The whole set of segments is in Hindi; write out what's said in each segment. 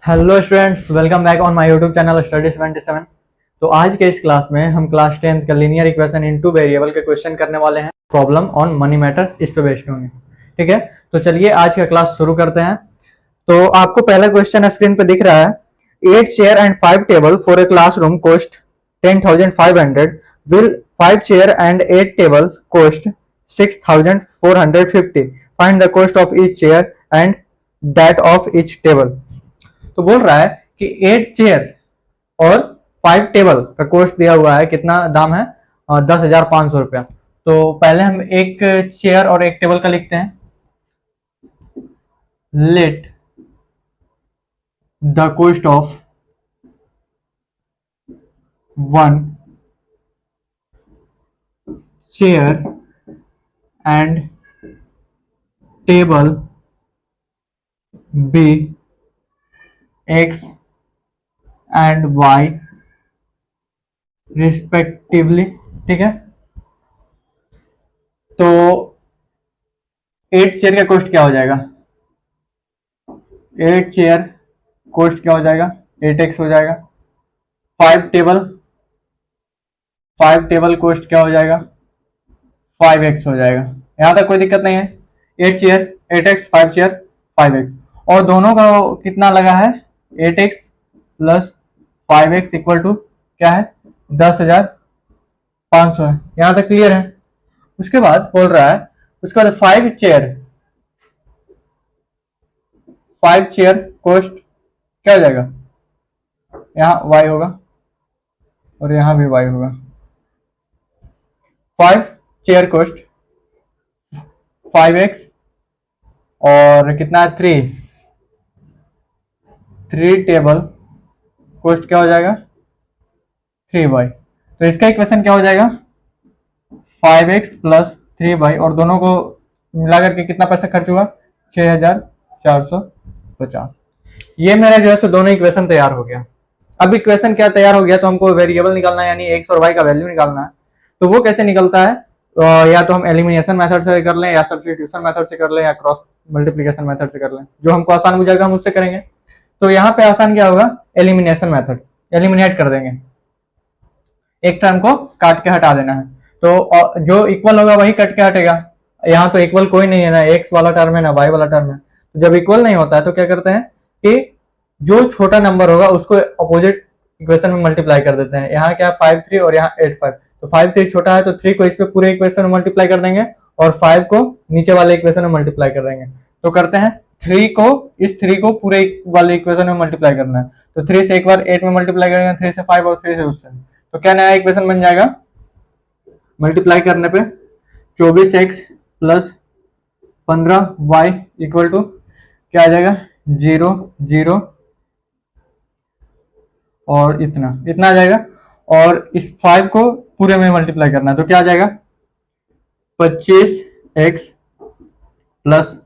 Hello students, welcome back on my YouTube channel study 77। तो आज के इस क्लास में हम क्लास 10th का linear equation in two variable के क्वेश्चन करने वाले हैं। प्रॉब्लम ऑन मनी मैटर इस पे बेस्ड होंगे। ठीक है, तो चलिए आज का क्लास शुरू करते हैं। तो आपको पहला क्वेश्चन स्क्रीन पे दिख रहा है, 8 chair and 5 table for a classroom cost 10,500, will 5 chair and 8 table cost 6,450, find the cost of each chair and that of each table. तो बोल रहा है कि 8 चेयर और 5 टेबल का कॉस्ट दिया हुआ है, कितना दाम है, 10,500 रुपया। तो पहले हम एक चेयर और एक टेबल का लिखते हैं। Let the cost of one chair and table be x and y respectively. ठीक है, तो 8 चेयर का कॉस्ट क्या हो जाएगा, 8 चेयर कॉस्ट क्या हो जाएगा, 8x हो जाएगा। 5 टेबल कॉस्ट क्या हो जाएगा, 5x हो जाएगा। यहां तक कोई दिक्कत नहीं है। 8 चेयर 8x, 5 चेयर 5x, और दोनों का कितना लगा है, 8x plus 5x equal to क्या है, 10,500 है। यहां तक क्लियर है। उसके बाद बोल रहा है, उसके बाद 5 चेयर कॉस्ट क्या हो जाएगा, यहाँ y होगा और यहाँ भी y होगा। 5 चेयर कॉस्ट 5x और कितना है 3 टेबल कॉस्ट क्या हो जाएगा, 3y। तो इसका इक्वेशन क्या हो जाएगा, 5x प्लस 3y, और दोनों को मिला करके कितना पैसा खर्च हुआ, 6,450। ये मेरा जो है सो दोनों इक्वेशन तैयार हो गया। अब इक्वेशन क्या तैयार हो गया, तो हमको वेरिएबल निकालना है, यानी एक्स और वाई का वैल्यू निकालना है। तो वो कैसे निकलता है, या तो हम एलिमिनेशन मेथड से कर लें, या सब्स्टिट्यूशन मेथड से कर लें, या क्रॉस मल्टीप्लिकेशन मेथड से कर लें। जो हमको आसान हो जाएगा हम उससे करेंगे। तो यहाँ पे आसान क्या होगा, एलिमिनेशन मेथड, एलिमिनेट कर देंगे, एक टर्म को काट के हटा देना है। तो जो इक्वल होगा वही कट के हटेगा। यहाँ तो इक्वल कोई नहीं है, ना एक्स वाला टर्म है ना वाई वाला टर्म है। तो जब इक्वल नहीं होता है तो क्या करते हैं कि जो छोटा नंबर होगा उसको अपोजिट इक्वेशन में मल्टीप्लाई कर देते हैं। यहाँ क्या 5 3 और यहाँ 8 5, तो 5 3 छोटा है तो 3 को इस पे पूरे इक्वेशन में मल्टीप्लाई कर देंगे, और 5 को नीचे वाले इक्वेशन में मल्टीप्लाई कर देंगे। तो करते हैं 3 को पूरे वाले इक्वेशन में मल्टीप्लाई करना है। तो 3 से एक बार 8 में मल्टीप्लाई करेंगे, 3 से 5 और 3 से उससे, तो क्या नया इक्वेशन बन जाएगा, मल्टीप्लाई करने पे 24x plus 15y equal to क्या आ जाएगा, 0 0 और इतना आ जाएगा। और इस 5 को पूरे में मल्टीप्लाई करना है, तो क्या आ जाएगा, 25x plus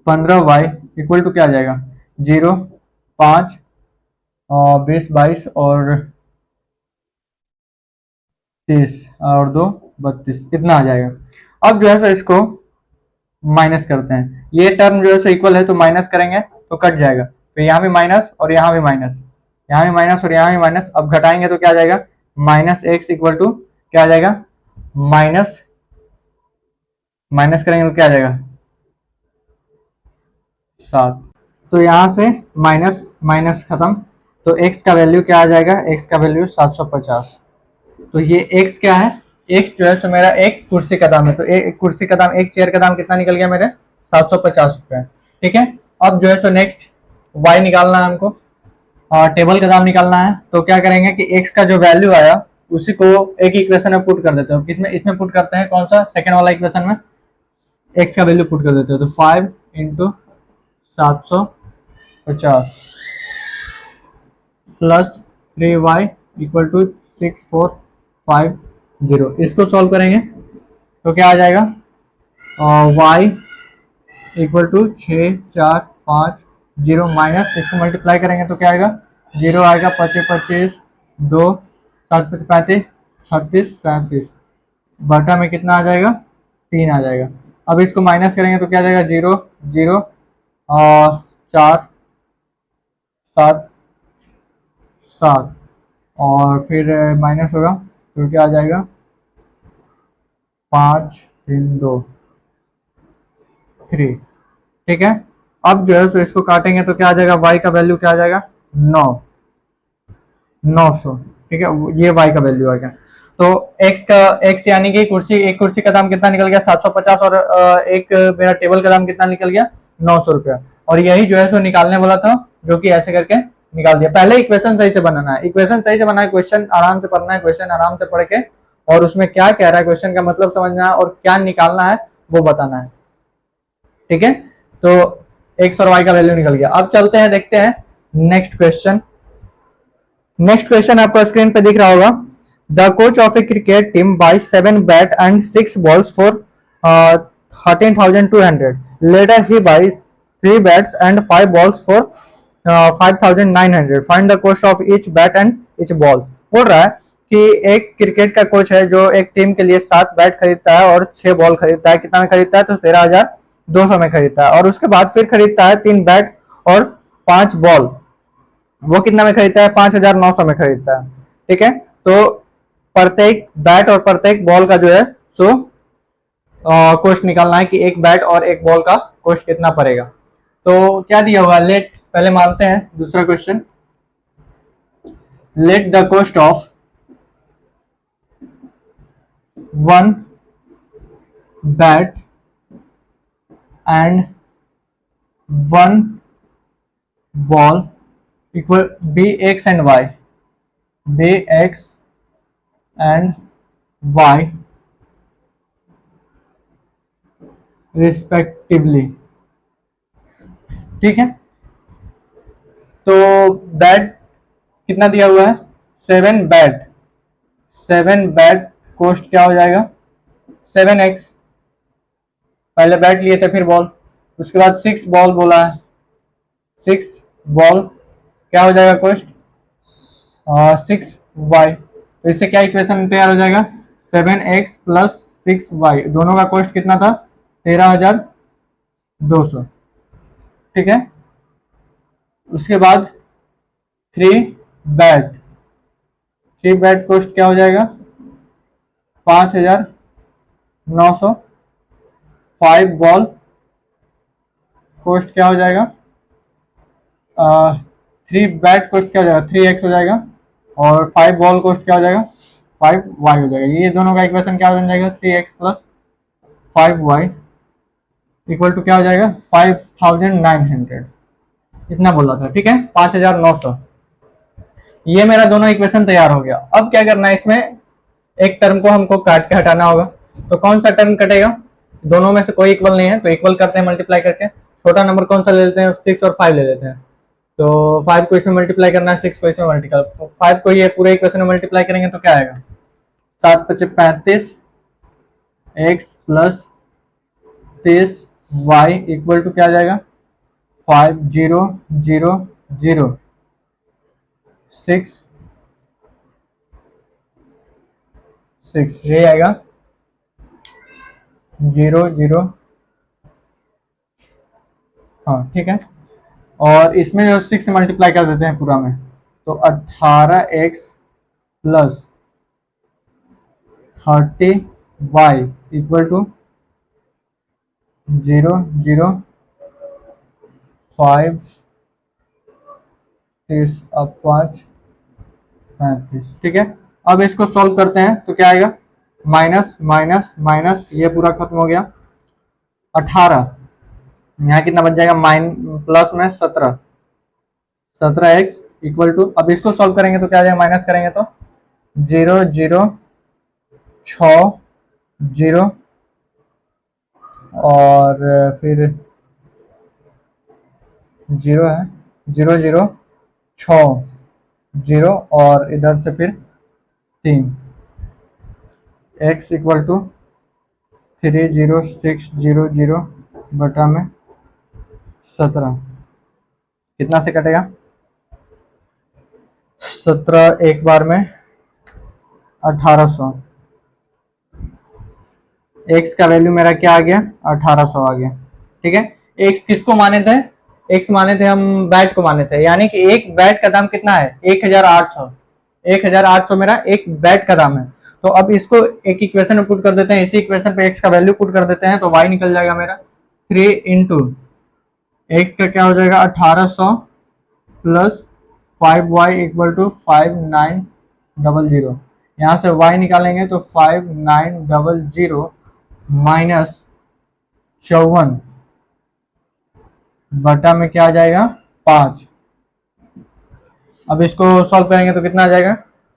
15y equal to क्या आ जाएगा, 0 5 और 20 22 और 30 और 2 32, इतना आ जाएगा। अब जो है सो इसको माइनस करते हैं। ये टर्म जो है सो इक्वल है तो माइनस करेंगे तो कट जाएगा। तो यहाँ भी माइनस और यहाँ भी माइनस, यहाँ भी माइनस और यहाँ भी माइनस। अब घटाएंगे तो क्या आ जाएगा, माइनस एक्स इक्वल टू क्या आ जाएगा, माइनस करेंगे तो क्या आ जाएगा, 7। तो यहाँ से माइनस माइनस खत्म, तो x का वैल्यू क्या आ जाएगा, x का वैल्यू 750। तो ये x क्या है, x जो है सो मेरा एक कुर्सी का दाम है। तो एक कुर्सी का दाम, एक चेयर का दाम कितना निकल गया मेरे, 750 रुपये। ठीक है, अब जो है सो नेक्स्ट y निकालना है हमको, टेबल का दाम निकालना है। तो क्या करेंगे कि x का जो वैल्यू आया उसी को एक इक्वेशन में पुट कर देते हो। किसमें, इसमें पुट करते हैं, कौन सा, सेकंड वाला इक्वेशन में x का वैल्यू पुट कर देते हो। तो 5 into 750 plus 3y equal to 6450। इसको सॉल्व करेंगे तो क्या आ जाएगा, y इक्वल टू 6450 माइनस, इसको मल्टीप्लाई करेंगे तो क्या आएगा, 0 आएगा, 25 25 2 7 35 36 37, बटा में कितना आ जाएगा, 3 आ जाएगा। अब इसको माइनस करेंगे तो क्या आ जाएगा, 0 0 और 4 7 7 और फिर माइनस होगा तो क्या आ जाएगा 5 3 2 3। ठीक है, अब जो है सो इसको काटेंगे तो क्या आ जाएगा, y का वैल्यू क्या आ जाएगा 9 900। ठीक है, ये y का वैल्यू आ गया। तो x यानी कि कुर्सी, एक कुर्सी का दाम कितना निकल गया 750 और एक मेरा टेबल का दाम कितना निकल गया 900 रुपया। और यही जो है सो निकालने वाला था, जो कि ऐसे करके निकाल दिया। पहले इक्वेशन सही से बनाना है, इक्वेशन सही से बनाना है, क्वेश्चन आराम से पढ़ना है, क्वेश्चन आराम से पढ़ के और उसमें क्या कह रहा है क्वेश्चन का मतलब समझना है और क्या निकालना है वो बताना है। ठीक है, तो x और y का वैल्यू निकल गया। अब चलते हैं, देखते हैं नेक्स्ट क्वेश्चन। नेक्स्ट क्वेश्चन आपको स्क्रीन पे दिख रहा होगा। The coach of a cricket team buy 7 bat and 6 balls for 13,200। Later he buy 3 bats and 5 balls for 5,900। Find the cost of each bat and each ball. बोल रहा है कि एक क्रिकेट का कोच है जो एक टीम के लिए 7 बैट खरीदता है और 6 बॉल खरीदता है। कितना में खरीदता है, तो 13,200 में खरीदता है। और उसके बाद फिर खरीदता है 3 बैट और 5 बॉल, वो कितना में खरीदता है 5,900 में खरीदता है। ठीक है, तो प्रत्येक बैट और प्रत्येक बॉल का जो है सो कॉस्ट निकालना है कि एक बैट और एक बॉल का कॉस्ट कितना पड़ेगा। तो क्या दिया हुआ, लेट पहले मानते हैं दूसरा question. Late the cost of 1 bat and 1 ball equal bx and y, bx and y respectively। ठीक है, तो बैट कितना दिया हुआ है 7 बैट, 7 बैट कॉस्ट क्या हो जाएगा 7x। पहले बैट लिए थे फिर बॉल, उसके बाद 6 बॉल बोला है, 6 बॉल क्या हो जाएगा कॉस्ट 6y। तो इससे क्या इक्वेशन तैयार हो जाएगा 7x प्लस 6y, दोनों का कॉस्ट कितना था 13,200। ठीक है, उसके बाद 3 बैट, 3 बैट कॉस्ट क्या हो जाएगा 5,900। 5 बॉल कॉस्ट क्या हो जाएगा 3 बैट कॉस्ट क्या हो जाएगा 3x हो जाएगा और 5 बॉल कॉस्ट क्या हो जाएगा 5y हो जाएगा। ये दोनों का इक्वेशन क्या हो जाएगा 3x plus 5y equal to क्या हो जाएगा 5,900, इतना बोला था। ठीक है, 5,900। ये मेरा दोनों इक्वेशन तैयार हो गया। अब क्या करना है, इसमें एक टर्म को हमको काट के हटाना होगा। तो कौन सा टर्म कटेगा, दोनों में से कोई इक्वल नहीं है तो इक्वल करते हैं मल्टीप्लाई करके। छोटा नंबर कौन सा ले लेते हैं 6 और 5 ले लेते हैं। तो 5 को इसमें मल्टीप्लाई करना है, 6 को इसमें मल्टीप्लाई, 5 को ये पूरे इक्वेशन में मल्टीप्लाई करेंगे तो क्या आएगा 7 × 5 = 35 x plus 30 y equal to क्या आ जाएगा 5,0,0,0 6 6 ये आएगा 0 0। हाँ ठीक है, और इसमें जो 6 से मल्टीप्लाई कर देते हैं पूरा में, तो 18x plus 30y equal to 0 0 5 30 अब 5 35। ठीक है, अब इसको सॉल्व करते हैं तो क्या आएगा माइनस माइनस माइनस, ये पूरा खत्म हो गया 18, यहाँ कितना बच जाएगा प्लस में 17, 17x इक्वल टू, अब इसको सॉल्व करेंगे तो क्या आ जाएगा माइनस करेंगे तो 0 0 6 0 और फिर 0 है 0 0 6 0 और इधर से फिर 3, x इक्वल टू 30600 बटा में 17, कितना से कटेगा 17 एक बार में 1800। x का वैल्यू मेरा क्या आ गया 1800 आ गया। ठीक है, x किसको माने थे x माने थे हम बैट को माने थे, यानी कि एक बैट का दाम कितना है 1800। 1800 मेरा एक बैट का दाम है। तो अब इसको एक इक्वेशन में पुट कर देते हैं, इसी इक्वेशन पे x का वैल्यू पुट कर देते हैं, तो y निकल जाएगा मेरा 3 इंटू एक्स का क्या हो जाएगा 1800 प्लस 5y इक्वल टू 5900। यहाँ से y निकालेंगे तो 5900 माइनस 54 बटा में क्या आ जाएगा 5। अब इसको सॉल्व करेंगे तो कितना आ जाएगा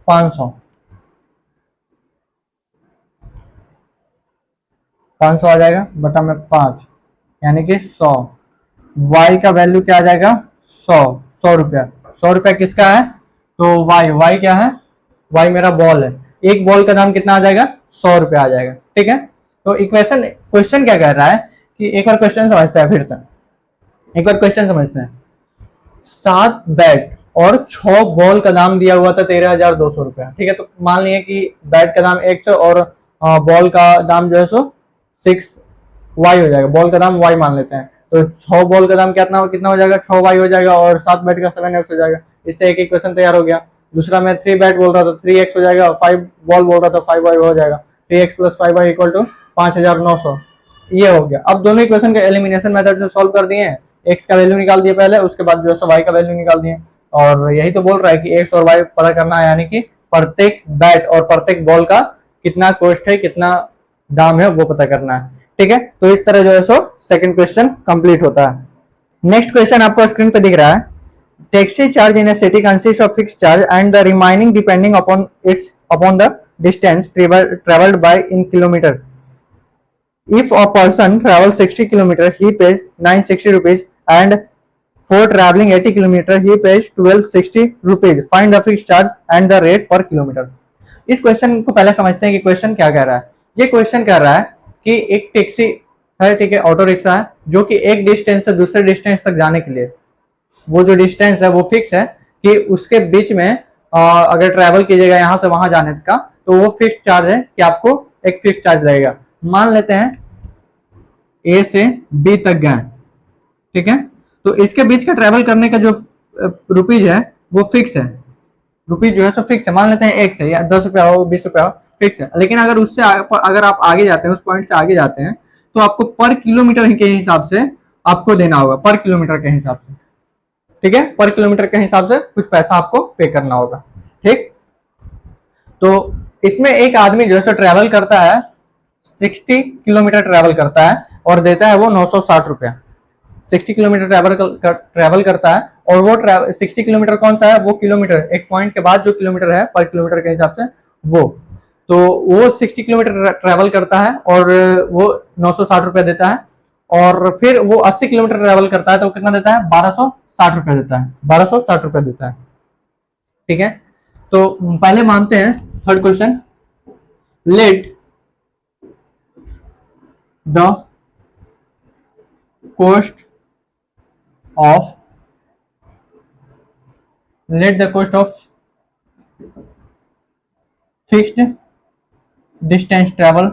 500 आ जाएगा बटा में 5, यानी कि 100। y का वैल्यू क्या आ जाएगा 100 रुपया। 100 रुपया किसका है, तो y क्या है, y मेरा बॉल है। एक बॉल का दाम कितना आ जाएगा 100 रुपया आ जाएगा। ठीक है, तो इक्वेशन क्वेश्चन क्या कह रहा है कि एक बार क्वेश्चन समझते हैं, फिर से एक बार क्वेश्चन समझते हैं। 7 बैट और 6 बॉल का दाम दिया हुआ था 13,200 रुपया। ठीक है, तो मान लिया कि बैट का दाम x और बॉल का दाम जो है सो 6y हो जाएगा, बॉल का दाम y मान लेते हैं। तो 6 बॉल का दाम कितना हो जाएगा 6y हो जाएगा, और 7 बैट का 7x हो जाएगा। इससे एक इक्वेशन तैयार हो गया। दूसरा मैं 3 बैट बोल रहा था 3x हो जाएगा, 5 बॉल बोल रहा था 5y हो जाएगा। 3x plus 5y equal to 5,900, ये हो गया। अब दोनों इक्वेशन के एलिमिनेशन मेथड से सॉल्व कर दिए, x का वैल्यू निकाल दिए पहले, उसके बाद जो है y का वैल्यू निकाल दिए। और यही तो बोल रहा है कि x और y पता करना है, यानी कि प्रत्येक बैट और प्रत्येक बॉल का कितना कॉस्ट है, कितना दाम है, वो पता करना है। ठीक है, तो इस तरह जो है सो सेकंड क्वेश्चन कंप्लीट होता है। नेक्स्ट क्वेश्चन आपको स्क्रीन पे दिख रहा है। Taxi charge in a city consists of fixed charge and the remaining depending upon the distance traveled by in kilometer. If a person travels 60 km, he pays 960 rupees, and for traveling 80 km, he pays 1260 rupees. Find the fixed charge and the rate per kilometer. इस क्वेश्चन को पहले समझते हैं कि क्वेश्चन क्या कह रहा है। ये क्वेश्चन कह रहा है कि एक टैक्सी है, ठीक है, ऑटो रिक्शा है, जो कि एक डिस्टेंस से दूसरे डिस्टेंस तक जाने के लिए, वो जो डिस्टेंस है वो फिक्स है कि उसके बीच में अगर ट्रैवल कीजिएगा यहाँ से वहां जाने का, तो वो फिक्स चार्ज है कि आपको एक फिक्स चार्ज लगेगा। मान लेते हैं ए से बी तक गए, ठीक है, तो इसके बीच का ट्रैवल करने का जो रुपीज है वो फिक्स है, रुपीज जो है सो फिक्स है। मान लेते हैं एक्स है, या 10 रुपया हो 20 रुपया हो, फिक्स है। लेकिन अगर उससे अगर आप आगे जाते हैं, उस पॉइंट से आगे जाते हैं, तो आपको पर किलोमीटर के हिसाब से आपको देना होगा, पर किलोमीटर के हिसाब से। ठीक है, पर किलोमीटर के हिसाब से कुछ पैसा आपको पे करना होगा। ठीक, तो इसमें एक आदमी जो है ट्रैवल करता है 60 किलोमीटर ट्रैवल करता है और देता है वो 960 रुपया। 60 किलोमीटर ट्रैवल करता है, और वो 60 किलोमीटर कौन सा है, वो किलोमीटर, एक पॉइंट के बाद जो किलोमीटर है पर किलोमीटर के हिसाब से वो, तो वो 60 किलोमीटर ट्रैवल करता है और वो 960 रुपया देता है। और फिर वो 80 किलोमीटर ट्रैवल करता है तो कितना देता है 1260 रुपया देता है, 1260 रुपया देता है। ठीक है, तो पहले मानते हैं third question, let the cost of fixed distance travel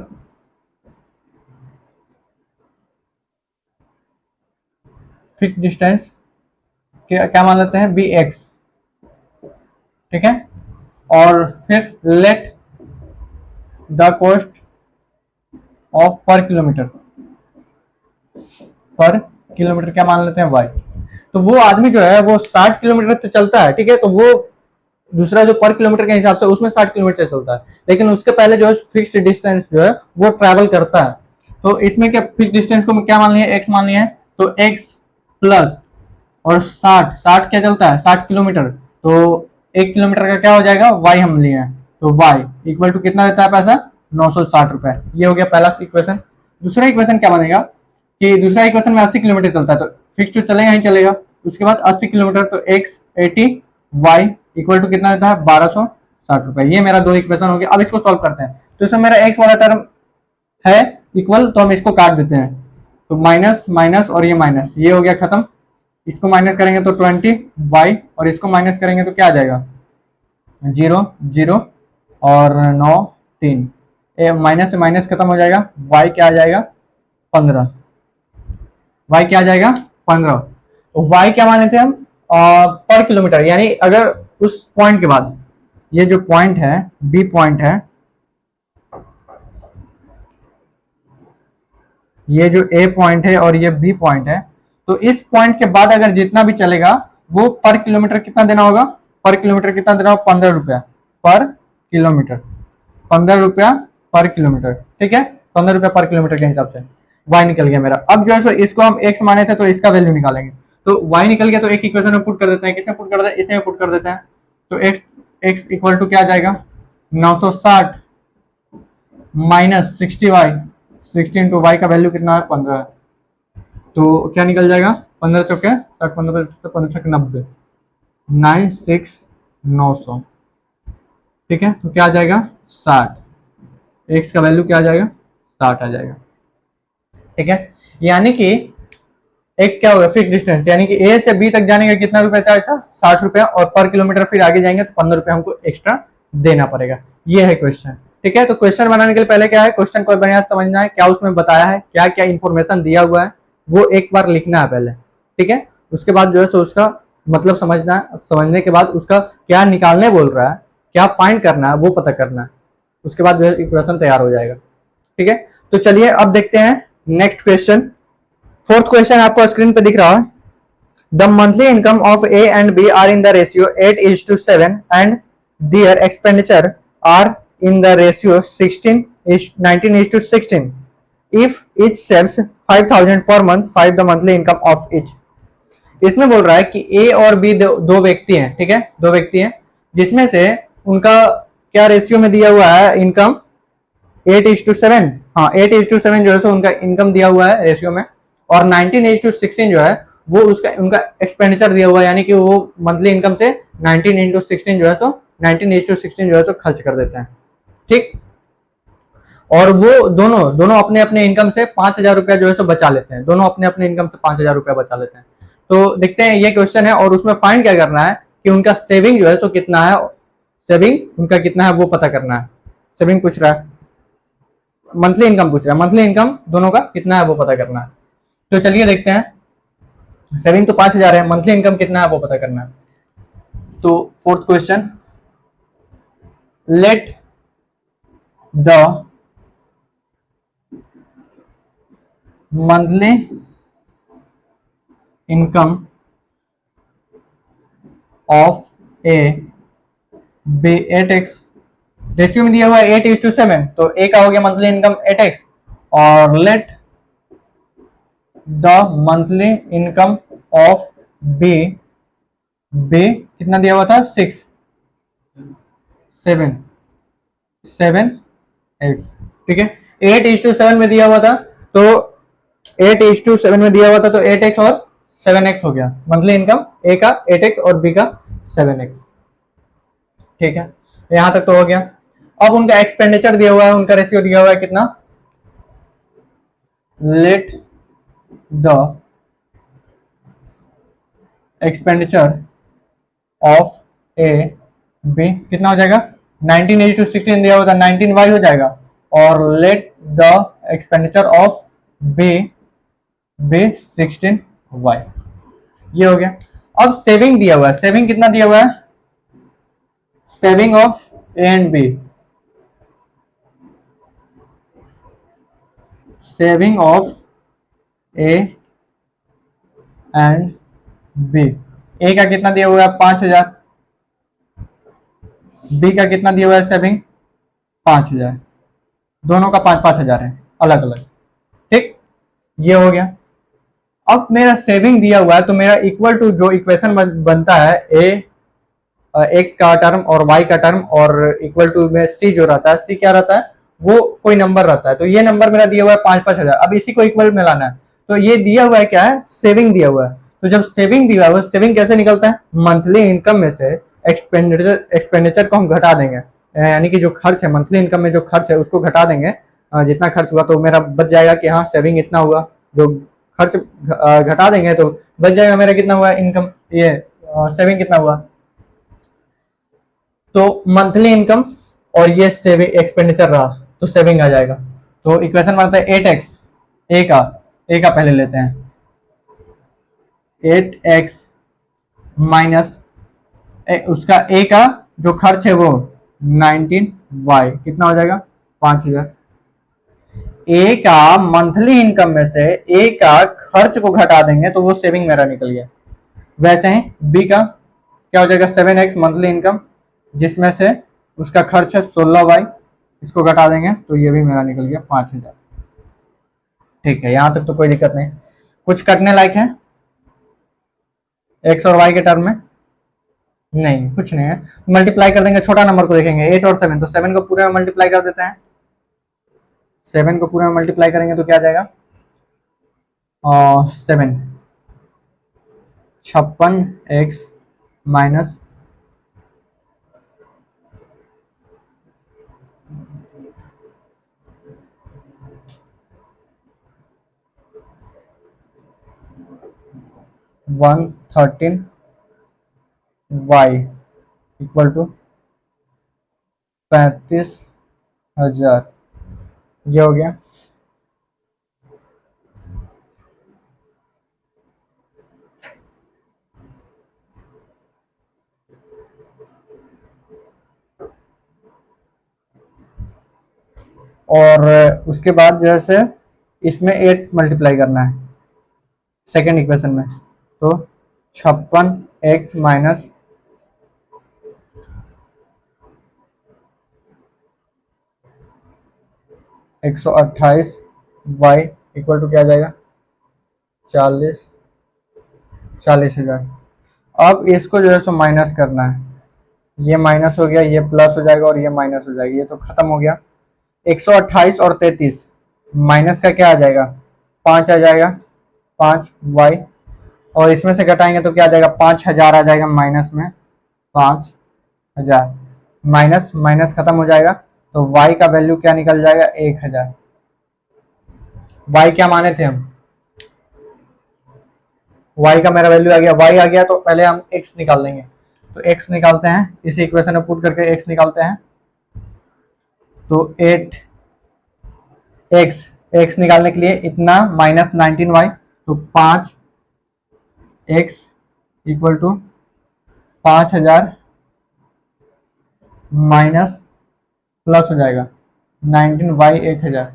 fix distance क्या मान लेते हैं bx, ठीक है, और फिर लेट द कॉस्ट ऑफ पर किलोमीटर क्या मान लेते हैं y। तो वो आदमी जो है वो 60 किलोमीटर तो चलता है, ठीक है, तो वो दूसरा जो पर किलोमीटर के हिसाब से उसमें 60 किलोमीटर चलता है, लेकिन उसके पहले जो है फिक्स्ड डिस्टेंस जो है वो ट्रैवल करता है। तो इसमें क्या फिक्स्ड डिस्टेंस को क्या मान लिया, x मान लिया है, तो x प्लस और 60 क्या चलता है 60 किलोमीटर, तो 1 किलोमीटर का क्या हो जाएगा y हम लिए हैं, तो y इक्वल टू कितना देता है पैसा 960 रुपए। ये हो गया पहला इक्वेशन। दूसरा इक्वेशन क्या बनेगा कि दूसरा इक्वेशन में 80 किलोमीटर चलता है, तो फिक्स तो चलेगा ही चलेगा। उसके बाद 80 किलोमीटर, तो x 80 y इक्वल टू कितना देता है 1260 रुपए। ये मेरा दो इक्वेशन हो गया। अब इसको सॉल्व करते हैं, तो इसमें मेरा x वाला टर्म है इक्वल, तो हम इसको काट देते हैं, तो माइनस माइनस और ये माइनस, ये हो गया खत्म। इसको माइनस करेंगे तो 20 y, और इसको माइनस करेंगे तो क्या आ जाएगा 0 0 और 9 3, माइनस से माइनस खत्म हो जाएगा, y क्या आ जाएगा 15, y क्या आ जाएगा 15। वाई क्या माने थे हम, पर किलोमीटर, यानी अगर उस पॉइंट के बाद, ये जो पॉइंट है बी पॉइंट है, ये जो ए पॉइंट है और ये बी पॉइंट है, तो इस पॉइंट के बाद अगर जितना भी चलेगा वो पर किलोमीटर कितना देना होगा, पर किलोमीटर कितना देना होगा, 15 रुपया पर किलोमीटर, 15 रुपया पर किलोमीटर, ठीक है, 15 रुपया पर किलोमीटर के हिसाब से y निकल गया मेरा। अब जो है सो इसको हम x माने थे तो इसका वैल्यू निकालेंगे, तो y निकल गया तो एक इक्वेशन में पुट कर देते हैं, किसमें पुट कर देते हैं, इसमें पुट कर देते हैं, तो x इक्वल टू क्या आ जाएगा, 960 माइनस 60y, 60 इंटू वाई का वैल्यू कितना है, 15 है, तो क्या निकल जाएगा, 15 चौके 60, 15 छक्के 90, 96,900, ठीक है, तो क्या आ जाएगा 60, एक्स का वैल्यू क्या आ जाएगा 60 आ जाएगा, ठीक है। यानी कि एक्स क्या होगा, फिक्स डिस्टेंस, यानी कि ए से बी तक जाने का कितना रुपया चार्ज था, 60 रुपया, और पर किलोमीटर फिर आगे जाएंगे तो 15 रुपया हमको एक्स्ट्रा देना पड़ेगा। ये है क्वेश्चन, ठीक है। तो क्वेश्चन बनाने के लिए पहले क्या है, क्वेश्चन को बढ़िया समझना है, क्या उसमें बताया है, क्या क्या इन्फॉर्मेशन दिया हुआ है, वो एक बार लिखना है पहले, ठीक है। उसके बाद जो है सो उसका मतलब समझना है, समझने के बाद उसका क्या निकालने बोल रहा है, क्या फाइंड करना है वो पता करना है, उसके बाद जो है इक्वेशन तैयार हो जाएगा, ठीक है। तो चलिए अब देखते हैं नेक्स्ट क्वेश्चन। फोर्थ क्वेश्चन आपको स्क्रीन पे दिख रहा है, the monthly income of A and B are in the ratio 8:7 and their expenditure are in the ratio 19:16. If each saves 5,000 per month, find the monthly income of each. इसमें बोल रहा है कि ए और बी दो व्यक्ति हैं, ठीक है, दो व्यक्ति हैं, जिसमें से उनका क्या रेशियो में दिया हुआ है इनकम, 8:7, हाँ 8:7 जो है सो उनका इनकम दिया हुआ है रेशियो में, और 19:16 जो है वो उसका उनका एक्सपेंडिचर दिया हुआ है, यानी कि वो मंथली इनकम से 19:16 जो है सो 19:16 जो है सो खर्च कर देते हैं, ठीक। और वो दोनों अपने अपने इनकम से 5,000 रुपया जो है सो बचा लेते हैं, दोनों अपने अपने इनकम से 5,000 रुपया बचा लेते हैं। तो देखते हैं, ये क्वेश्चन है और उसमें फाइंड क्या करना है कि उनका सेविंग जो है सो कितना है, सेविंग उनका कितना है वो पता करना है। सेविंग पूछ रहा है, मंथली इनकम पूछ रहा है, मंथली इनकम दोनों का कितना है वो पता करना है। तो चलिए देखते हैं, सेविंग तो 5,000 है, मंथली इनकम कितना है वो पता करना है। तो fourth question, let the monthly income of A B 8x, ratio में दिया हुआ है 8:7, तो A का हो गया मंथली इनकम 8x, और let the monthly income of B, B कितना दिया हुआ था 6, 7 8, ठीक है, 8:7 में दिया हुआ था, तो 8:7 में दिया हुआ था, तो 8x और 7x हो गया मंथली इनकम ए का 8x और बी का 7x, ठीक है, यहां तक तो हो गया। अब उनका एक्सपेंडिचर दिया हुआ है, उनका रेशियो दिया हुआ है कितना, let the expenditure of A B कितना हो जाएगा, 19:16 दिया हुआ था, 19y हो जाएगा, और let the expenditure of B 16y, ये हो गया। अब सेविंग दिया हुआ है, सेविंग कितना दिया हुआ है, saving of A and B, saving of A and B, A का कितना दिया हुआ है 5,000, बी का कितना दिया हुआ है सेविंग 5,000, दोनों का 5,000 है अलग अलग, ठीक, ये हो गया। अब मेरा सेविंग दिया हुआ है, तो मेरा इक्वल टू जो इक्वेशन बनता है ए एक्स का टर्म और वाई का टर्म, और इक्वल टू में सी जो रहता है, सी क्या रहता है, वो कोई नंबर रहता है, तो ये नंबर मेरा दिया हुआ है 5,000, अब इसी को इक्वल में लाना है, तो ये दिया हुआ है क्या है, सेविंग दिया हुआ है। तो जब सेविंग दिया हुआ है, सेविंग कैसे निकलता है, मंथली इनकम में से एक्सपेंडिचर को हम घटा देंगे, यानी कि जो खर्च है मंथली इनकम में जो खर्च है उसको घटा देंगे, जितना खर्च हुआ तो मेरा बच जाएगा कि हाँ सेविंग इतना हुआ, जो खर्च घटा देंगे तो बच जाएगा मेरा कितना हुआ इनकम, ये सेविंग कितना हुआ, तो मंथली इनकम और ये सेविंग एक्सपेंडिचर रहा तो सेविंग आ जाएगा। तो इक्वेशन बनता है 8x, ए का पहले लेते हैं, 8x माइनस उसका ए का जो खर्च है वो 19y कितना हो जाएगा 5000। ए का मंथली इनकम में से ए का खर्च को घटा देंगे तो वो सेविंग मेरा निकल गया। वैसे ही बी का क्या हो जाएगा 7x मंथली इनकम जिसमें से उसका खर्च है 16y, इसको घटा देंगे तो ये भी मेरा निकल गया 5000। ठीक है, यहां तक तो कोई दिक्कत नहीं। कुछ करने लायक है एक्स और वाई के टर्म में? नहीं, कुछ नहीं है। मल्टीप्लाई कर देंगे, छोटा नंबर को देखेंगे 8 और 7, तो 7 को पूरे में मल्टीप्लाई कर देते हैं। 7 को पूरे में मल्टीप्लाई करेंगे तो क्या आ जाएगा 7 56x minus 113y equal to 35,000। ये हो गया। और उसके बाद जो है इसमें 8 मल्टीप्लाई करना है सेकेंड इक्वेशन में, तो 56x minus 128y equal to क्या आ जाएगा 40,000। अब इसको जो है सो माइनस करना है। ये माइनस हो गया, ये प्लस हो जाएगा और ये माइनस हो जाएगा, ये तो खत्म हो गया। 128 और 33 माइनस का क्या आ जाएगा 5 आ जाएगा 5y, और इसमें से घटाएंगे तो क्या आ जाएगा 5000 आ जाएगा माइनस में 5000। माइनस माइनस खत्म हो जाएगा तो y का वैल्यू क्या निकल जाएगा 1000। y क्या माने थे हम, y का मेरा वैल्यू आ गया, y आ गया तो पहले हम x निकाल लेंगे। तो x निकालते हैं, इसी इक्वेशन में पुट करके x निकालते हैं। तो 8x निकालने के लिए इतना माइनस 19y, तो 5x equal to 5000 minus plus हो जाएगा 19y 1000।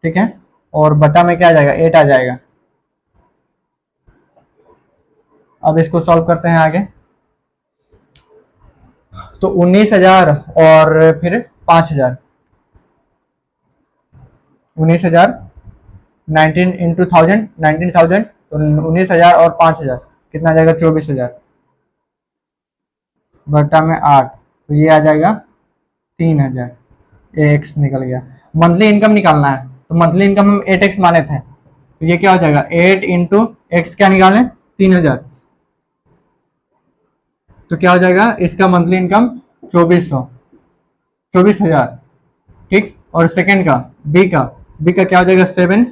ठीक है, और बटा में क्या आ जाएगा 8 आ जाएगा। अब इसको सॉल्व करते हैं आगे। तो 19,000 और फिर 5,000, 19,000 19 इंटू 1000 19,000, तो 19,000 और 5,000 कितना आ जाएगा 24,000 बटा में 8, तो ये आ जाएगा 3,000। एक्स निकल गया। मंथली इनकम निकालना है, तो मंथली इनकम हम 8x माने थे, तो ये क्या हो जाएगा 8 इंटू एक्स क्या निकालें 3,000, तो क्या हो जाएगा इसका मंथली इनकम 24,000। ठीक, और सेकंड का बी का क्या हो जाएगा 7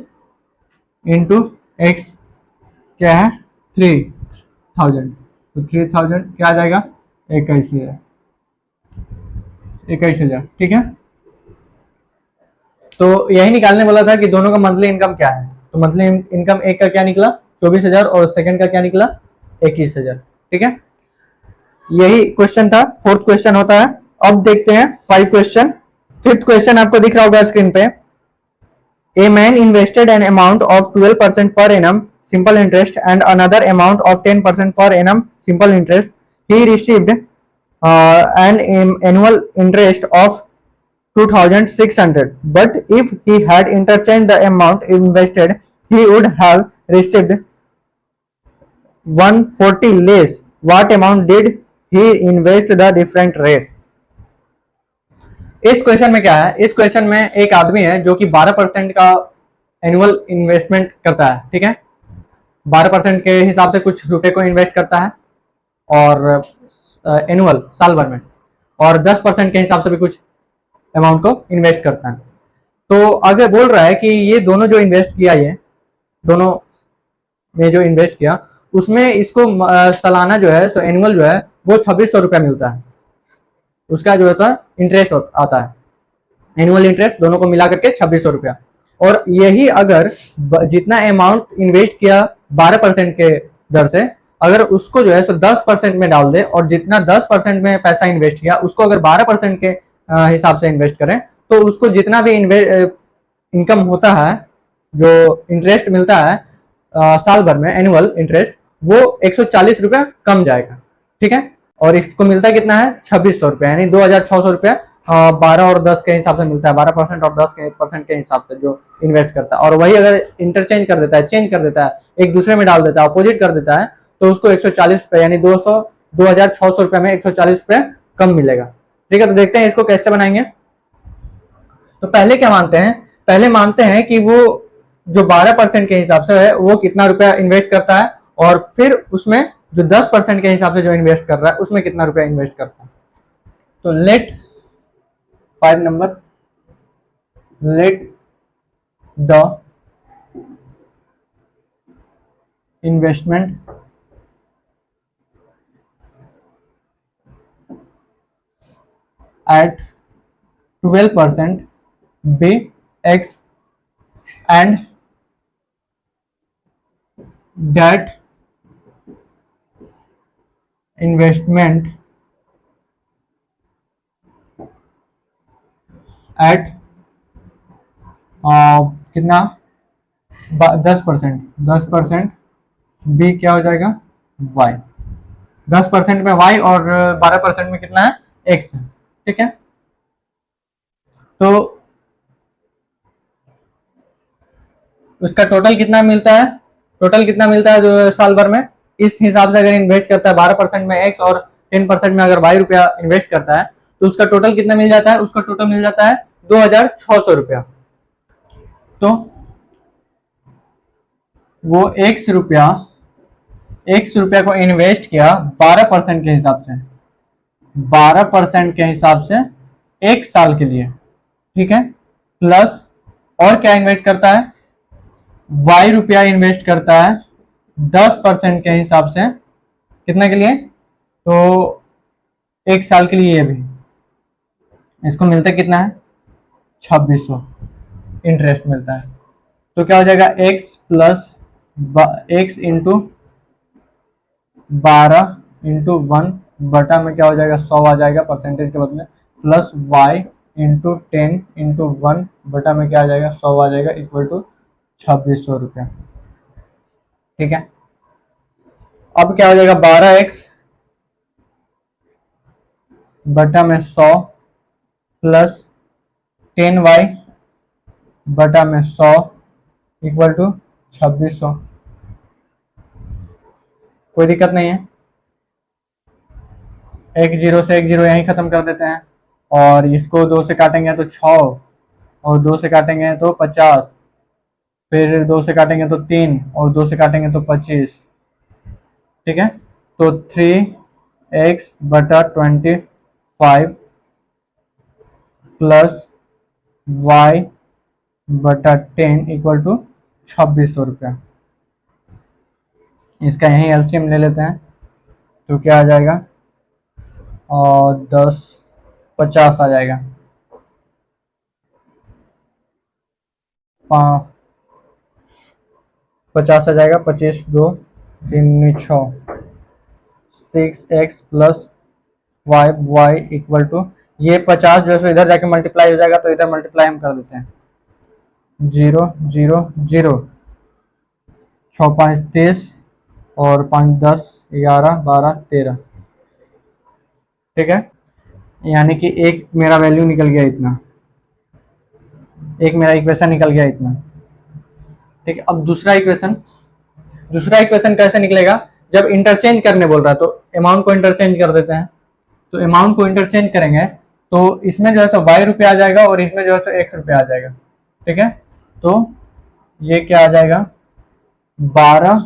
इंटू एक्स क्या है 3,000, तो 3,000 क्या आ जाएगा 21,000। ठीक है, तो यही निकालने वाला था कि दोनों का मंथली इनकम क्या है। तो मंथली इनकम एक का क्या निकला 24,000 और सेकंड का क्या निकला 21,000। ठीक है, यही क्वेश्चन था। फोर्थ क्वेश्चन होता है। अब देखते हैं 5 क्वेश्चन। फिफ्थ क्वेश्चन आपको दिख रहा होगा स्क्रीन पे। A man invested an amount of 12% per annum simple interest and another amount of 10% per annum simple interest. He received an annual interest of 2,600, but if he had interchanged the amount invested, he would have received 140 less. What amount did he invest the different rate? इस क्वेश्चन में क्या है, इस क्वेश्चन में एक आदमी है जो कि 12% का एनुअल इन्वेस्टमेंट करता है। ठीक है, 12% के हिसाब से कुछ रुपए को इन्वेस्ट करता है और एनुअल साल भर में, और 10% के हिसाब से भी कुछ अमाउंट को इन्वेस्ट करता है। तो आगे बोल रहा है कि ये दोनों जो इन्वेस्ट किया, ये दोनों में जो इन्वेस्ट किया उसमें इसको सालाना जो है, सो एनुअल जो है वो 2600 रुपया मिलता है। उसका जो होता है इंटरेस्ट आता है, एनुअल इंटरेस्ट दोनों को मिला करके 2600 रुपया। और यही अगर जितना अमाउंट इन्वेस्ट किया 12% के दर से, अगर उसको जो है सो 10% में डाल दे और जितना 10% में पैसा इन्वेस्ट किया उसको अगर 12% के हिसाब से इन्वेस्ट करें, तो उसको जितना भी इनकम होता है, जो इंटरेस्ट मिलता है साल भर में एनुअल इंटरेस्ट, वो 140 रुपया कम जाएगा। ठीक है, और इसको मिलता कितना है 2600 रुपया, यानी 2600 रुपया 12 और 10 के हिसाब से मिलता है, 12% और 10% के हिसाब से जो इन्वेस्ट करता है। और वही अगर इंटरचेंज कर देता है, चेंज कर देता है, एक दूसरे में डाल देता है, अपोजिट कर देता है, तो उसको 140 रुपये यानी 2600 रुपये में 140 रुपये कम मिलेगा। ठीक है, तो देखते हैं इसको कैसे बनाएंगे। तो पहले क्या मानते हैं, पहले मानते हैं कि वो जो 12% के हिसाब से है वो कितना रुपया इन्वेस्ट करता है, और फिर उसमें जो 10% के हिसाब से जो इन्वेस्ट कर रहा है उसमें कितना रुपया इन्वेस्ट करता है। तो let 5 number, let the investment at 12% be X and that investment at कितना 10% बी क्या हो जाएगा y, 10% में y और 12% में कितना है x। ठीक है, तो उसका टोटल कितना मिलता है, टोटल कितना मिलता है जो साल भर में, इस हिसाब से अगर इन्वेस्ट करता है 12% में x और 10% में अगर y रुपया इन्वेस्ट करता है, तो उसका टोटल कितना मिल जाता है, उसका टोटल मिल जाता है 2600 रुपया। तो वो x रुपया को इन्वेस्ट किया 12% के हिसाब से, 12% के हिसाब से एक साल के लिए। ठीक है, प्लस और क्या इन्वेस्ट करता है, y रुपया इन्वेस्ट करता है 10% के हिसाब से, कितना के लिए, तो एक साल के लिए। ये भी इसको मिलता कितना है 2600 इंटरेस्ट मिलता है। तो क्या हो जाएगा x plus x into 12 into 1 बटा में क्या हो जाएगा 100 आ जाएगा परसेंटेज के बदले, प्लस y इंटू 10 इंटू 1 बटा में क्या आ जाएगा 100 आ जाएगा, इक्वल टू 2600 रुपया। ठीक है, अब क्या हो जाएगा 12x बटा में 100 प्लस 10y बटा में 100 इक्वल टू 2600। कोई दिक्कत नहीं है, एक जीरो से एक जीरो यहीं खत्म कर देते हैं, और इसको 2 से काटेंगे तो 6, और 2 से काटेंगे तो 50, फिर 2 से काटेंगे तो 3, और 2 से काटेंगे तो 25। ठीक है, तो 3x बटा 25 प्लस y बटा 10 इक्वल टू 2600 रुपया। इसका यहीं एलसीएम ले लेते हैं, तो क्या आ जाएगा, और 10 50 आ जाएगा, 50 आ जाएगा, 25 2 3 6 6x plus 5y equal to, ये 50 जो है इधर जाके मल्टीप्लाई हो जाएगा, तो इधर मल्टीप्लाई हम कर देते हैं, 0 0 0 6 5 30 और 5 10 11 12 13। ठीक है, यानी कि एक मेरा वैल्यू निकल गया इतना, एक मेरा इक्वेशन निकल गया इतना। ठीक है, अब दूसरा इक्वेशन कैसे निकलेगा, जब इंटरचेंज करने बोल रहा है तो अमाउंट को इंटरचेंज कर देते हैं। तो अमाउंट को इंटरचेंज करेंगे तो इसमें जो है सो y रुपया आ जाएगा और इसमें जो है सो x रुपया आ जाएगा। ठीक है, तो ये क्या आ जाएगा 12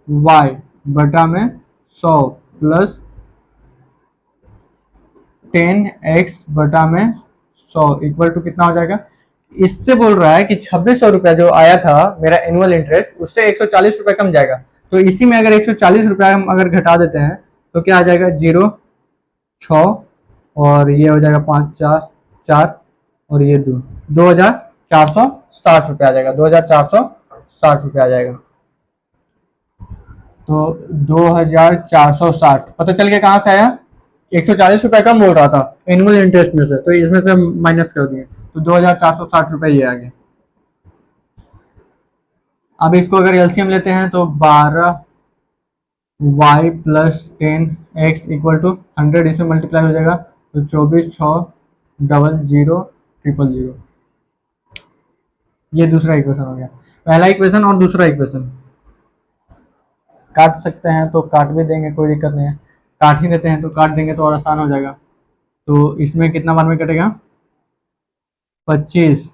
y बटा में 100 प्लस 10x बटा में 100 इक्वल टू कितना हो जाएगा, इससे बोल रहा है कि 2600 रुपया जो आया था मेरा एनुअल इंटरेस्ट, उससे 140 रुपया कम जाएगा। तो इसी में अगर 140 रुपया हम अगर घटा देते हैं तो क्या आ जाएगा 0 6 और ये हो जाएगा 5 4 4 और ये 2 2460 रुपया आ जाएगा, 2460 ₹2460 आ जाएगा। तो 2460 पता चल गया कहाँ से आया। ₹140 कम बोल रहा था एनुअल इंटरेस्ट में से, तो इसमें से माइनस कर दिए, तो ₹2460 ये आ गया। अब इसको अगर एलसीएम लेते हैं तो 12y plus 10x equal to 100, इसमें मल्टीप्लाई हो जाएगा तो 24,600,000,000। ये दूसरा इक्वेशन हो गया। पहला इक्वेशन और दूसरा इक्वेशन काट सकते हैं तो काट भी देंगे, कोई दिक्कत नहीं है। काट ही देते हैं तो काट देंगे तो और आसान हो जाएगा। तो इसमें कितना बार में कटेगा, 25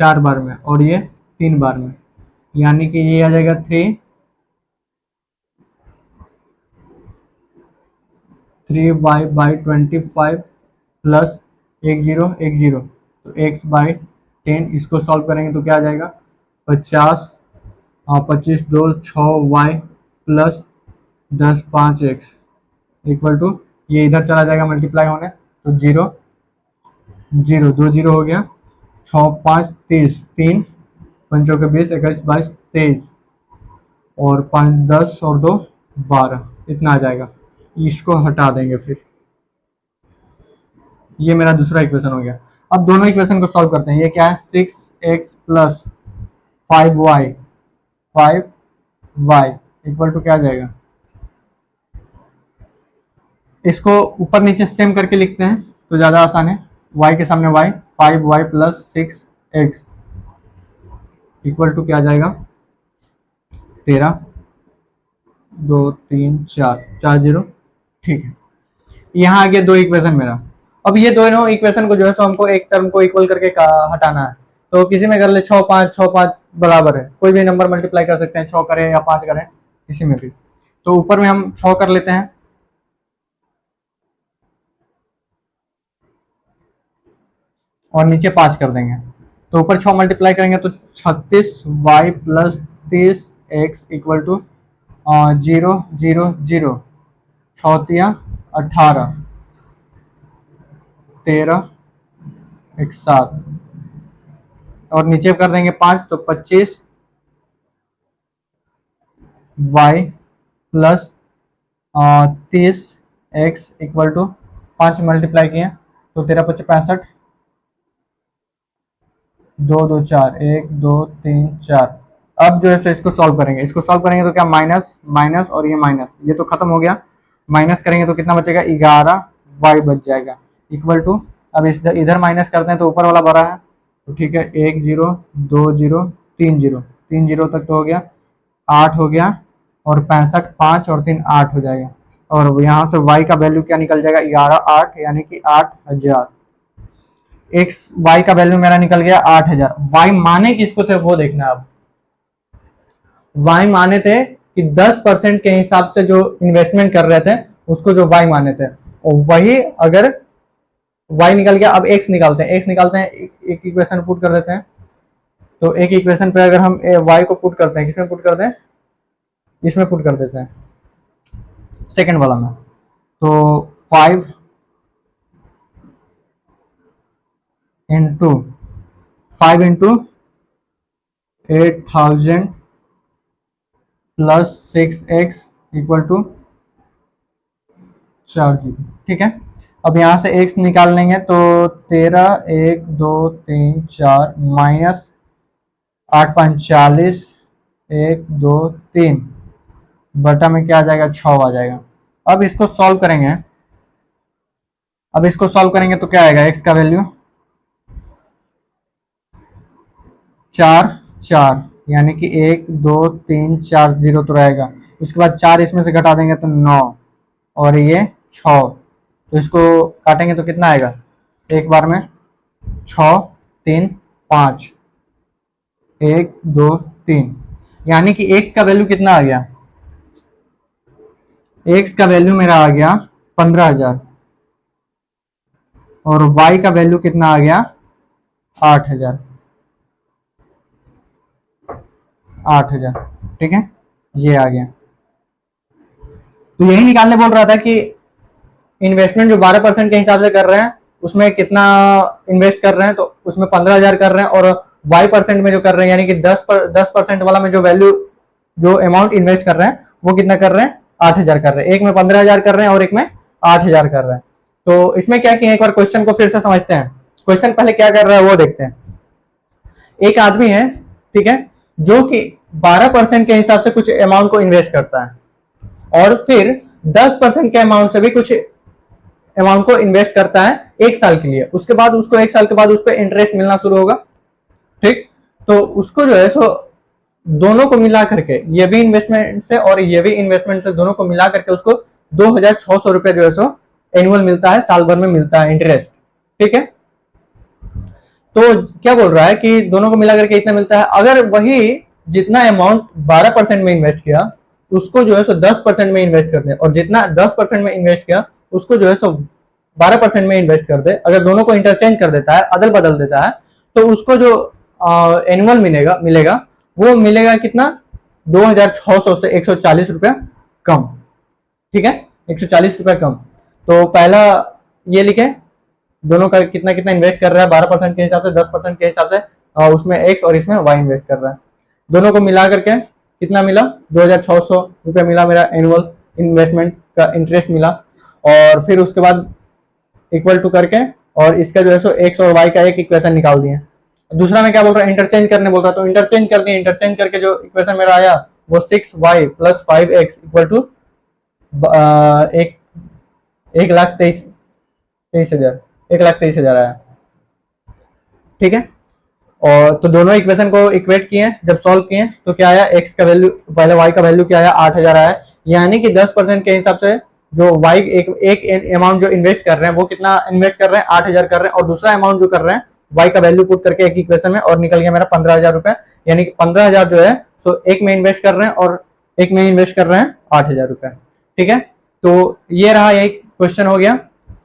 4 बार में, और ये 3 बार में, यानी कि ये आ जाएगा 3y/25 प्लस 10 तो x/10। इसको सॉल्व करेंगे तो क्या आ जाएगा, 50 25 2 6y plus 10 5x equal to, ये इधर चला जाएगा मल्टीप्लाई होने, तो 0 0 2 0 हो गया, 6 5 30, 3 पंचों के 20 21 22 23 और 5 10 और 2 12, इतना आ जाएगा। इसको हटा देंगे फिर। ये मेरा दूसरा इक्वेशन हो गया। अब दोनों इक्वेशन को सॉल्व करते हैं। ये क्या है, 6x plus 5y equal to क्या आ जाएगा, इसको ऊपर नीचे सेम करके लिखते हैं तो ज़्यादा आसान है। y के सामने y, 5y plus 6x equal to क्या आ जाएगा, 13 2 3 4 4 0। ठीक है, यहाँ आ गया दो इक्वेशन मेरा। अब ये दोनों इक्वेशन को जो है सो हमको एक टर्म को इक्वल करके हटाना है। तो किसी में कर ले, 6 5 बराबर है, कोई भी नंबर मल्टीप्लाई कर सकते हैं, 6 करें या 5 करें, किसी में भी। तो ऊपर में हम 6 कर लेते हैं, और नीचे 5 कर देंगे। तो ऊपर 6 मल्टीप्लाई करेंगे तो 36y plus 30x equal to 0 0 0 6 18 13 1 7 और नीचे कर देंगे 5 तो 25 y plus 30x equal to 5 multiply किए तो 13 25 65 2 2 4 1 2 3 4। अब जो है सो इसको सॉल्व करेंगे। इसको सॉल्व करेंगे तो क्या, माइनस माइनस और ये माइनस, ये तो खत्म हो गया। माइनस करेंगे तो कितना बचेगा, 11y बच जाएगा इक्वल टू। अब इधर माइनस करते हैं तो ऊपर वाला बड़ा है, तो ठीक है, 1 0 2 0 3 0 3 0 तक तो हो गया, 8 हो गया, और 65 5 और 3 8 हो जाएगा। और यहाँ से y का वैल्यू क्या निकल जाएगा, 11 8 यानी कि 8000। एक्स वाई का वैल्यू मेरा निकल गया 8000। वाई माने किसको थे वो देखना। अब वाई माने थे कि 10% के हिसाब से जो इन्वेस्टमेंट कर रहे थे उसको जो वाई माने थे, और वही अगर वाई निकल गया। अब एक्स निकालते हैं, एक्स निकालते हैं, एक इक्वेशन पुट कर देते हैं। तो एक इक्वेशन पे अगर हम वाई को पुट करते हैं, किसमें पुट करते हैं, इसमें पुट कर देते हैं, सेकंड वाला में। तो 5 into 8000 plus 6x equal to 4 GB। ठीक है, अब यहाँ से x निकाल लेंगे तो 13 1 2 3 4 माइनस 8 5 40 1 2 3 बटा में क्या आ जाएगा, 6 आ जाएगा। अब इसको सॉल्व करेंगे, तो क्या आएगा, x का वैल्यू 4 4 यानी कि 1 2 3 4 0 तो रहेगा। उसके बाद 4 इसमें से घटा देंगे तो 9 और ये 6। तो इसको काटेंगे तो कितना आएगा, एक बार में 6 3 5 1 2 3 यानी कि x का वैल्यू कितना आ गया, x का वैल्यू मेरा आ गया 15000 और y का वैल्यू कितना आ गया 8000। ठीक है, ये आ गया। तो यही निकालने बोल रहा था कि इन्वेस्टमेंट जो 12% के हिसाब से कर रहे हैं उसमें कितना इन्वेस्ट कर रहे हैं, तो उसमें 15000 कर रहे हैं और y% में जो कर रहे हैं, यानी कि 10% वाला में जो वैल्यू, जो अमाउंट इन्वेस्ट कर रहे हैं वो कितना कर रहे हैं, 8,000 कर रहे हैं। एक में 15,000 कर रहे हैं और एक में 8,000 कर रहे हैं। तो इसमें क्या किया, एक बार क्वेश्चन को फिर से समझते हैं। क्वेश्चन पहले क्या कर रहा है वो देखते हैं। एक आदमी है, ठीक है, जो कि 12% के हिसाब से कुछ अमाउंट को इन्वेस्ट करता है और फिर 10% के अमाउंट से भी कुछ अमाउंट को इन्वेस्ट करता है एक साल के लिए। उसके बाद उसको एक साल के बाद उस पर इंटरेस्ट मिलना शुरू होगा, ठीक। तो उसको जो है सो दोनों को मिला करके, ये भी इन्वेस्टमेंट से और ये भी इन्वेस्टमेंट से, दोनों को मिला करके उसको 2,600 रुपए जो है सो एनुअल मिलता है, साल भर में मिलता है इंटरेस्ट, ठीक है। तो क्या बोल रहा है कि दोनों को मिला करके इतना मिलता है। अगर वही जितना अमाउंट 12% में इन्वेस्ट किया उसको जो है सो 10% में इन्वेस्ट कर दे, और जितना 10% में इन्वेस्ट किया उसको जो है सो 12% में इन्वेस्ट कर दे, अगर दोनों को इंटरचेंज कर देता है, अदल बदल देता है, तो उसको जो एनुअल मिलेगा वो मिलेगा कितना, 2,600 से 140 रुपया कम, ठीक है, 140 रुपया कम। तो पहला ये लिखे, दोनों का कितना कितना इन्वेस्ट कर रहा है, 12% के हिसाब से, 10% के हिसाब से, उसमें एक्स और इसमें वाई इन्वेस्ट कर रहा है। दोनों को मिला करके कितना मिला, 2,600 रुपया मिला मेरा एनुअल इन्वेस्टमेंट का इंटरेस्ट मिला। और फिर उसके बाद इक्वल टू करके और इसका जो है सो एक्स और वाई का एक इक्वेशन निकाल दिए। दूसरा में क्या बोल रहा है, इंटरचेंज करने बोल रहा है, तो इंटरचेंज कर दिए। इंटरचेंज करके जो इक्वेशन मेरा आया वो 6y + 5x इक्वल टू 1,23,000 आया, ठीक है। और तो दोनों इक्वेशन को इक्वेट किए, जब सॉल्व किए तो क्या आया, x का वैल्यू पहले y का वैल्यू क्या आया, 8,000 आया। यानी कि 10% के हिसाब से जो y एक अमाउंट जो इन्वेस्ट कर रहे हैं वो कितना इन्वेस्ट कर रहे हैं, 8,000 कर रहे हैं, और दूसरा अमाउंट जो कर रहे हैं y का वैल्यू पुट करके एक इक्वेशन में, और निकल गया मेरा 15,000 रुपए। यानी कि 15,000 जो है सो एक में इन्वेस्ट कर रहे हैं और एक में इन्वेस्ट कर रहे हैं 8,000 रुपए, ठीक है। तो ये रहा, यही क्वेश्चन हो गया।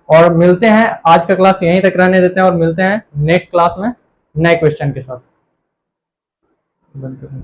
और मिलते हैं, आज का क्लास यहीं तक रहने देते हैं और मिलते हैं नेक्स्ट क्लास में नए क्वेश्चन के साथ। बंद करें।